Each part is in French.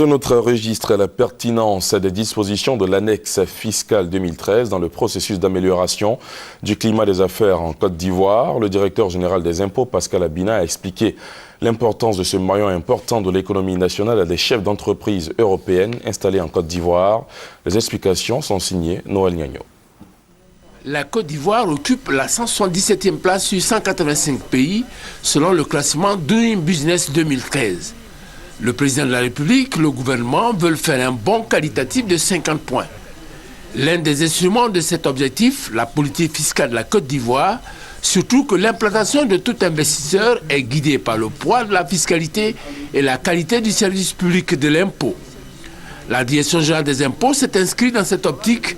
De notre registre, la pertinence des dispositions de l'annexe fiscale 2013 dans le processus d'amélioration du climat des affaires en Côte d'Ivoire. Le directeur général des impôts, Pascal Abina, a expliqué l'importance de ce maillon important de l'économie nationale à des chefs d'entreprise européennes installés en Côte d'Ivoire. Les explications sont signées Noël Gnagno. La Côte d'Ivoire occupe la 177e place sur 185 pays selon le classement Doing Business 2013. Le président de la République, le gouvernement veulent faire un bond qualitatif de 50 points. L'un des instruments de cet objectif, la politique fiscale de la Côte d'Ivoire, surtout que l'implantation de tout investisseur est guidée par le poids de la fiscalité et la qualité du service public de l'impôt. La Direction générale des impôts s'est inscrite dans cette optique,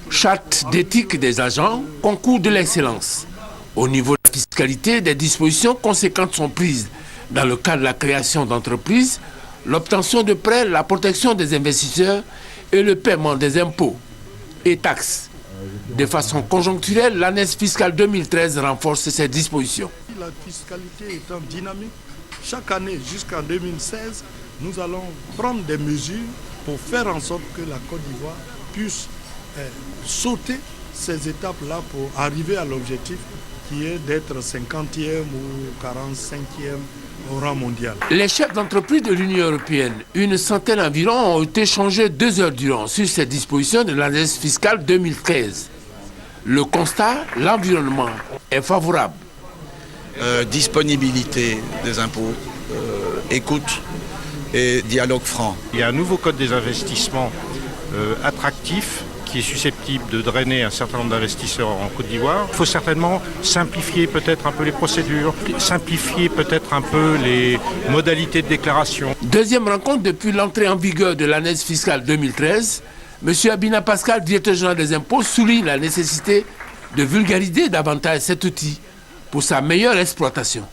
charte d'éthique des agents, concours de l'excellence. Au niveau de la fiscalité, des dispositions conséquentes sont prises dans le cadre de la création d'entreprises, l'obtention de prêts, la protection des investisseurs et le paiement des impôts et taxes. De façon conjoncturelle, l'annexe fiscale 2013 renforce ces dispositions. La fiscalité étant dynamique, chaque année jusqu'en 2016, nous allons prendre des mesures pour faire en sorte que la Côte d'Ivoire puisse sauter ces étapes-là pour arriver à l'objectif qui est d'être 50e ou 45e au rang mondial. Les chefs d'entreprise de l'Union européenne, une centaine environ, ont été changés 2 heures durant sur ces dispositions de l'annexe fiscale 2013. Le constat, l'environnement est favorable. Disponibilité des impôts, écoute et dialogue franc. Il y a un nouveau code des investissements attractif qui est susceptible de drainer un certain nombre d'investisseurs en Côte d'Ivoire. Il faut certainement simplifier peut-être un peu les procédures, simplifier peut-être un peu les modalités de déclaration. Deuxième rencontre depuis l'entrée en vigueur de l'annexe fiscale 2013. M. Abina Pascal, directeur général des impôts, souligne la nécessité de vulgariser davantage cet outil pour sa meilleure exploitation.